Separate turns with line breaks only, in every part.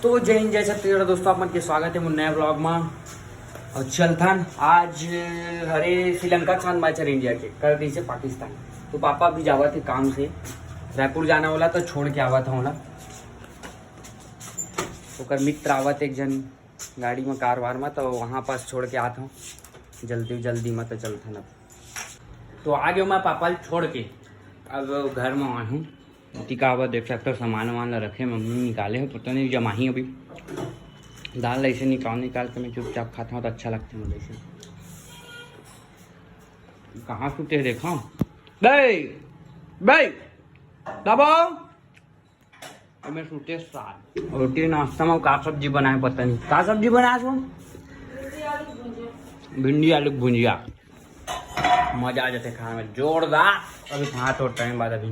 तो जय हिंद जय छत्तीसगढ़ दोस्तों, आप के स्वागत है मुझे नया ब्लॉग में। और चलथन आज हरे श्रीलंका के साथ मैच है इंडिया के, कर दी से पाकिस्तान। तो पापा भी जावा थे काम से, रायपुर जाना वाला तो छोड़ के आवा था होला। तो मित्र आवत एक जन गाड़ी में कार वार में, तो वहाँ पास छोड़ के आता हूँ जल्दी में। तो चलथन अब तो आ गया मैं पापा छोड़ के, अब घर में आया हूँ। टिकावा देख सकते हो, सामान वामान रखे, मम्मी निकाले हो, पता नहीं जमाही अभी दाल ऐसे निकाल के मैं चुपचाप खाता हूँ तो अच्छा लगता है मुझे। ऐसे कहाँ सूते देखा मैं सूते साल रोटी नाश्ता में का सब्जी बनाए, पता नहीं का सब्जी बनाया तुम। भिंडी आलू भुंजिया, मजा आ जाते खाने में जोरदार। अभी हाथ और टाइम बाद अभी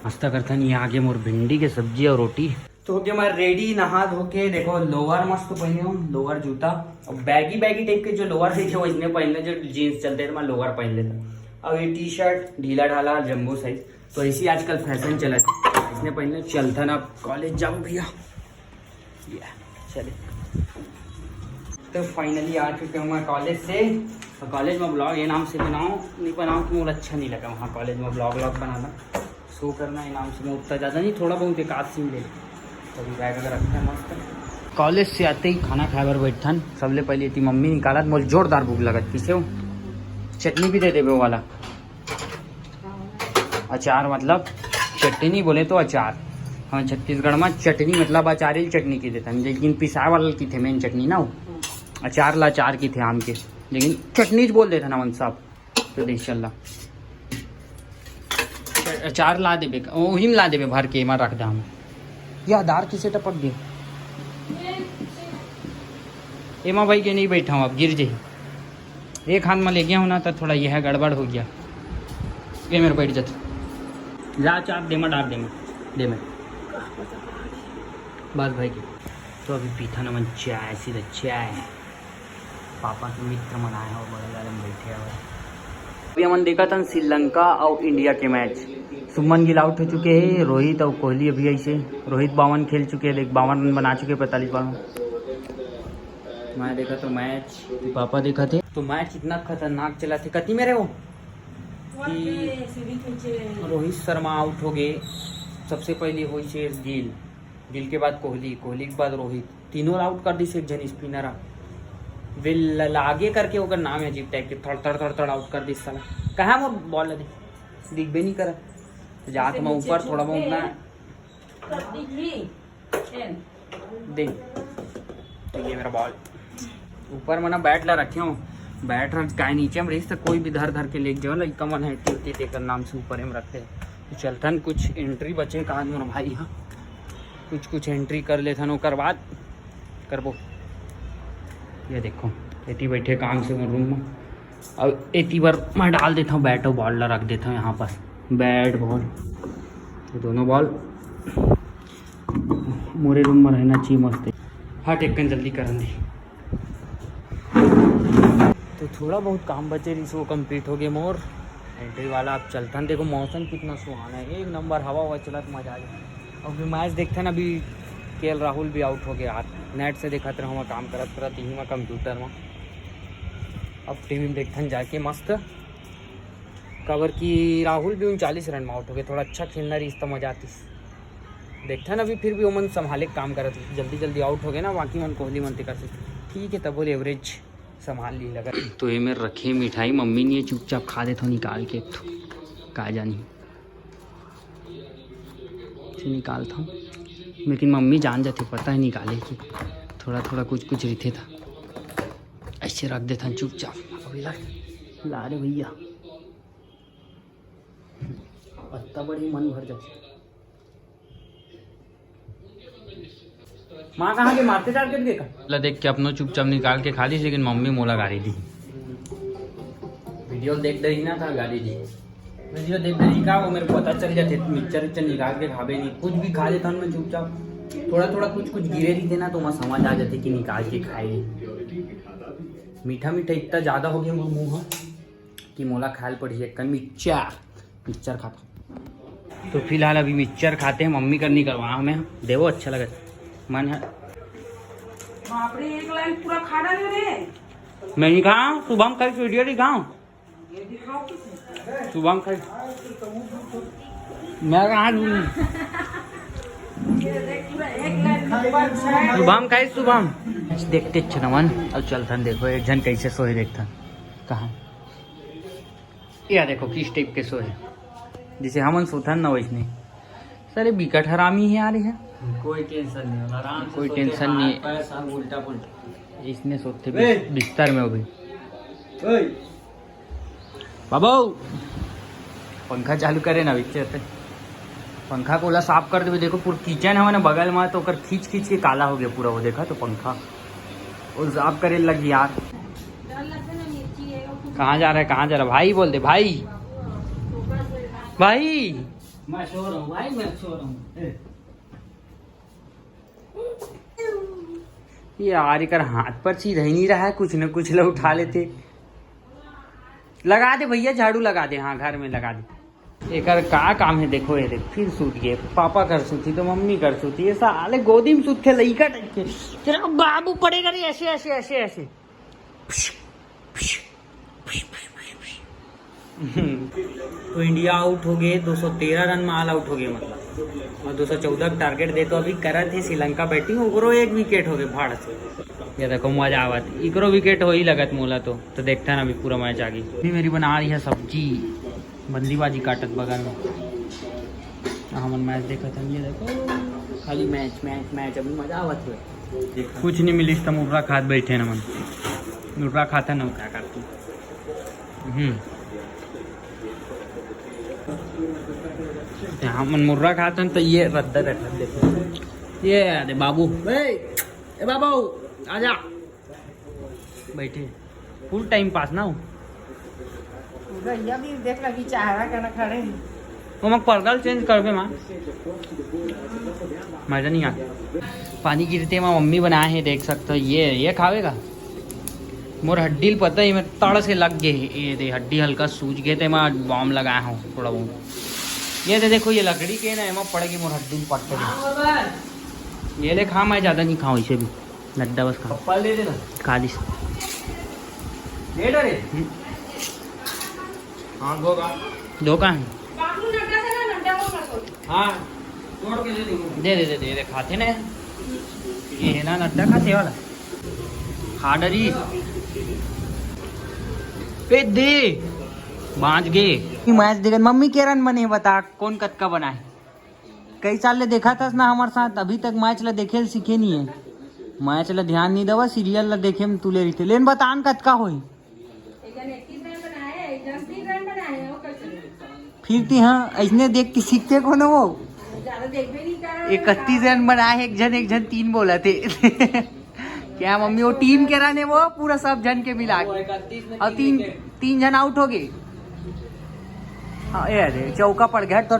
नाश्ता करता नहीं, आगे मोर भिंडी के सब्जी और रोटी। तो हो गया मैं रेडी, नहा धो के। देखो लोअर मस्त पहने हूँ, लोअर जूता और बैगी टाइप के जो लोअर देखे वो इसने पहन ले, जो जीन्स चलते थे मैं लोअर पहन लेता। अब ये टी शर्ट ढीला ढाला जम्बो साइज, तो इसी आजकल फैशन चला है, इसने पहन ले। चलता ना कॉलेज जाऊँ भैया, चले। तो फाइनली आ चुके हूँ मैं कॉलेज से। तो कॉलेज में ब्लॉग ये नाम से बनाऊँ तो मुझे अच्छा नहीं लगा वहाँ कॉलेज में ब्लॉग बनाना, शो करना। इनाम से मैं उतना ज़्यादा नहीं, थोड़ा बहुत एक आध सीन ले तो अभी बैग अगर रखते हैं मस्त। कॉलेज से आते ही खाना खाए बर बैठन, सबले पहले थी मम्मी निकाला, मुझे जोरदार भूख लगत। किसे हो चटनी भी दे देवे वो वाला अचार, मतलब चटनी बोले तो अचार। हाँ छत्तीसगढ़ में चटनी मतलब अचार ही चटनी की देता, लेकिन पिसाए वाला की थे मेन चटनी ना, वो अचार ला अचार की थे आम के, लेकिन चटनी बोल देता ना मन साहब। तो देख चल अचार ला देवे, वही में ला देवे भर के मार रख दा हम। या दार किसे टपक गए एमा भाई के नहीं बैठा हूँ, अब गिर जाही। एक हाथ में ले गया हूँ ना तो थोड़ा यह गड़बड़ हो गया। ये मेरे बैठ जाते जा चाप दे में डाल दे में बस भाई की। तो अभी पीथा न मन चाय, सीधा चाय पापा के मित्र मनाए हो, बड़े गाले में बैठे हुए। अभी हमने देखा था श्रीलंका और इंडिया के मैच। सुमन गिल आउट हो चुके हैं, रोहित और कोहली अभी ऐसे। रोहित 52 खेल चुके हैं, 52 रन बना चुके, 45 बॉल में। मैं देखा तो मैच, पापा देखा थे तो मैच इतना खतरनाक चला थे। कति मेरे वो कि रोहित शर्मा आउट हो गए, सबसे पहले हुई से गिल के बाद कोहली के बाद रोहित, तीनों आउट कर दी से एक जन स्पिनर वे लागे करके होकर नाम है अजीब टाइप के, थड़ आउट कर दी साला। कहाँ वो बॉल दिख भी नहीं करा, जात में ऊपर थोड़ा बहुत ना देख। तो ये मेरा बॉल ऊपर में ना बैट ला रखे हूँ, बैट रख का नीचे में रही तो कोई भी धर के लेके जाओ ना, कमन है देकर नाम से ऊपर में रखते हैं। तो चलथन कुछ एंट्री बचे कहा मोर भाई, हाँ कुछ एंट्री कर लेथन, ओकर बाद करबो। ये देखो एती बैठे काम से रूम में, अब एती बार मैं डाल देता हूँ बैट और बॉल ला रख देता हूँ यहाँ पर, बैट बॉल दोनों बॉल मोरे रूम में रहना चाहिए मस्त। हाँ टेक्कन जल्दी करन दी। तो थोड़ा बहुत काम बचे रही सो कंप्लीट हो गया मोर एंट्री वाला। अब चलता देखो मौसम कितना सुहाना है, एक नंबर हवा चला तो मजा आ गया। अब मैच देखते ना, अभी केएल राहुल भी आउट हो गया यार, नेट से देखा रहा काम करत यही में कंप्यूटर में। अब टीवी में देखते जाके मस्त कवर की, राहुल भी 39 रन में आउट हो गए, थोड़ा अच्छा खेलना रही तो मजा आती। देखते ना अभी फिर भी वो मन संभाले काम करते, जल्दी आउट हो गए ना, बाकी मन कोहली मन कर ठीक है, तब बोले एवरेज संभाल ली लगा। तो ये मेरे रखे मिठाई मम्मी ने चुपचाप खा देता निकाल के, का जानी निकालता हूँ, लेकिन मम्मी जान जाते पता है निकाले कि थोड़ा कुछ रहते था, ऐसे रख देता चुपचाप। अभी ला रे भैया, पत्ता बड़ी मन भर जाते। माँ कहाँ के मारते टारगेट देखा देख के अपनों चुपचाप निकाल के खा ली, लेकिन मम्मी मोला गाड़ी दी। वीडियो देख रही ना था गाड़ी दी, वीडियो देख रही का वो मेरे को पता चल जाते, मिक्सचर निकाल के खावे नहीं, कुछ भी खा लेता मैं चुपचाप। थोड़ा कुछ गिरे रही थे ना तो मैं समझ आ जाती कि निकाल के खाए। मीठा इतना ज़्यादा हो गया मुँह कि मोला खायल पड़ी है। मिक्सचर खाता। तो फिलहाल अभी मिक्सचर खाते हैं, मम्मी करनी करवा हमें देवो अच्छा लगा। मन है
बाप रे, एक लाइन पूरा खा डाले रे।
मैं नहीं खाऊं, शुभम कल वीडियो दिखाऊं,
ये दिखाओ किसे?
शुभम कल मैं कहाँ
ये देख पूरा एक लाइन ऊपर से।
शुभम खाई शुभम देखते नमन। अब चलथन देखो एक जन कैसे सोए देखथन कहाँ या देखो किस टाइप के सोए जिसे हमन सोथन न वैसने। सर बिकट हरामी है यार है।
कोई टेंशन नहीं, आराम से
कोई
सोते,
टेंशन नहीं।
हाथ पैर सब उल्टा पुल्टा।
इसने सोते
ए!
बिस्तर में अभी
ओए,
बाबू पंखा चालू करे ना बीच से पंखा को साफ कर दे। देखो पूरा किचन है ना बगल में तो ओकर खींच खींच के काला हो गया पूरा वो देखा तो पंखा वो साफ करे लगी यार। कहाँ जा रहा है कहाँ जा रहा है भाई बोल दे भाई भाई
मैं सो रहा हूँ भाई, मैं सो रहा हूँ।
यार इकर हाथ पर सीधा ही नहीं रहा है कुछ न कुछ लोग उठा लेते। लगा दे भैया झाड़ू लगा दे। हाँ घर में लगा दे। एक का काम है देखो ये देख फिर सूत गए। पापा कर सूती तो मम्मी कर सूती। ये साले गोदी में सूत थे लइका टाइप के। तेरा बाबू पड़ेगा रे ऐसे ऐसे ऐसे ऐसे। तो इंडिया आउट हो गए 213 रन में ऑल आउट हो गए मतलब और 214 का टारगेट दे तो अभी करा थे श्रीलंका बैटिंग ओकरो एक विकेट हो गए भाड़ से। ये देखो मजा आवत इकरो विकेट हो ही लगत मोला तो देखता ना अभी पूरा मैच आ गई। मेरी बना रही है सब्जी बंदीबाजी काटत बगल में। हमन मैच देखा था ये देखो खाली मैच मैच मैच अभी मजा आवत है। कुछ नहीं मिली तो मुर्रा खात बैठे न मन मुर्रा खाता न क्या करती। हमन मुर्रा खाते तो ये रद्दा रहता देखो ये अरे बाबू ए बाबू आजा बैठे फुल टाइम पास ना हो।
भैया भी देख लगी चाह रहा करना खड़े
वो मग परगल चेंज कर दे माँ मजा नहीं आता। पानी गिरते माँ मम्मी बनाए हैं देख सकते हो। ये खावेगा मोर हड्डी पता ही मैं तड़ से लग गए। ये दे हड्डी हल्का सूज गए थे मैं बॉम्ब लगाया हूँ थोड़ा बहुत। ये दे देखो ये लकड़ी के ना एमा पड़ेगी मोर हड्डी में पट ये ले खा मैं ज़्यादा नहीं खाऊँ इसे भी लड्डा बस खा
ले देना
खा ली
ले लो रे।
हाँ दो का है
हाँ तोड़ के ले लो।
दे खाते ना ये है ना नड्डा खाते वाला खा डरी पे दे बांझ गए। मैच देख मम्मी के रन बने बता कौन कतका बना है। कई साल ले देखा था ना हमारे साथ अभी तक मैच ला देखे सीखे नहीं है। मैच ला ध्यान नहीं दवा सीरियल ला देखे में तुले रही लेन बतान कतका होई फिर ती हाँ ऐसने देख के सीखते को ना वो 31 रन बनाए एक जन 3 बोला थे क्या मम्मी वो टीम के रन है वो पूरा सब जन के मिला के और तीन जन आउट हो गए। हाँ अरे चौका पड़ गया तो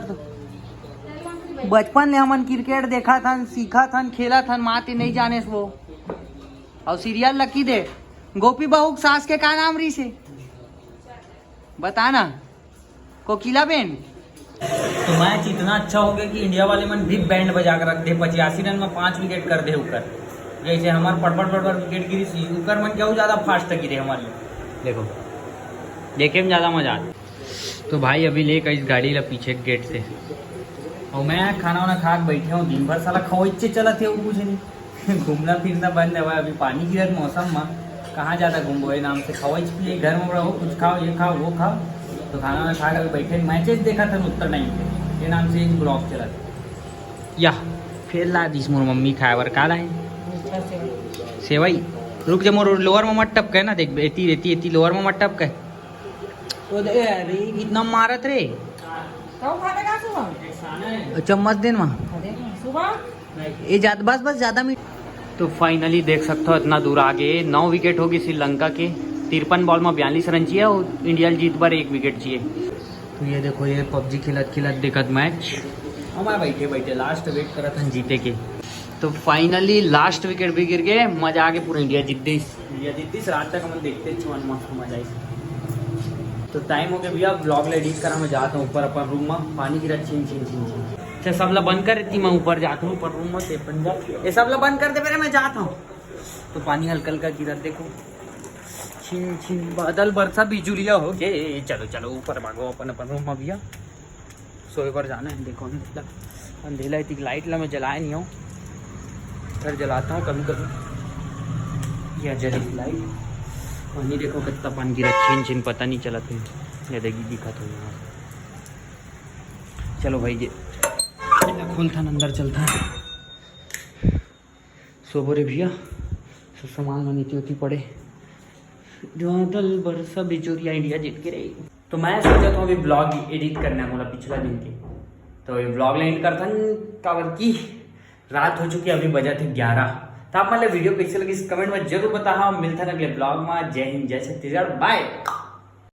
बचपन में हमन क्रिकेट देखा था सीखा था खेला था माते नहीं जाने से वो और सीरियल लकी दे गोपी बहू सास के का नाम रही से बताना कोकिला बेन। तो मैच इतना अच्छा हो गया कि इंडिया वाले मन बिग बैंड बजा कर रख दे 85 रन में 5 विकेट कर दे ऊपर जैसे हमारे पड़पड़ विकेट गिरी ऊपर मन क्या ज्यादा फास्ट गिरे हमारे देखो देखे में ज्यादा मजा आता। तो भाई अभी लेकर इस गाड़ी ला पीछे गेट से और मैं खाना वाना खा के बैठे हूँ दिन भर साला खवैचे चला थे वो कुछ नहीं घूमना फिरना बंद है अभी पानी गिरत मौसम में कहाँ ज़्यादा घूमो ये नाम से खवैच पिए घर में रहो कुछ खाओ ये खाओ वो खाओ। तो खाना वाना खा कर बैठे मैचेस देखा था उत्तर नहीं पे ये नाम से एक ब्लॉग चला था या फिर ला दिस मोर मम्मी खाए बर का लाए सेवई रुक जा मोर लोअर में मत टपके ना देख एती लोअर में मत टपके तो अरे इतना मारत रे चम्मच देन ये बस ज़्यादा मीठ। तो फाइनली देख सकते हो इतना दूर आगे 9 विकेट होगी श्रीलंका के 53 बॉल में 42 रन चाहिए और इंडिया जीत पर 1 विकेट चाहिए। तो ये देखो ये पबजी खिलत देखत मैच हमारे बैठे लास्ट वेट करा था जीते के। तो फाइनली लास्ट विकेट भी गिर गए मजा आ गया पूरा इंडिया जीतती रात तक हम देखते मस्त मजा आई। तो टाइम हो गया भैया ब्लॉग एडिट करा मैं जाता हूँ ऊपर अपन रूम में पानी गिरा छीन अच्छा सब ला बंद कर देती, मैं ऊपर जाता हूँ पर रूम में से पंजाब ये सब ला बंद कर दे मेरे, मैं जाता हूँ। तो पानी हल्का हल्का गिरा देखो, छिन छिन बादल बरसा बिजुलिया हो गए। चलो चलो ऊपर भागो अपन अपन रूम में भैया, सोए पर जाना है। देखो अंधेला अंधेला इतनी लाइट ला मैं जलाया नहीं हूँ, फिर जलाता हूँ कभी कभी। यह जरी लाइट पानी देखो कितना पानी गिरा, छिन छिन पता नहीं चला तुम ये देखी दिखा तो यहाँ। चलो भाई ये खोलता अंदर चलता है। सो बोरे भैया सब सामान में नीचे होती पड़े, बादल बरसा बिचौरिया इंडिया जीत के रही। तो मैं सोचा था अभी ब्लॉग एडिट करना है मतलब पिछला दिन के, तो ये ब्लॉग एडिट करता काबर की रात हो चुकी है, अभी बजा थे 11। तो आप मतलब वीडियो कैसे लगी कमेंट में जरूर बताओ। मिलता है अगले ब्लॉग में। जय हिंद जय छत्तीसगढ़, बाय।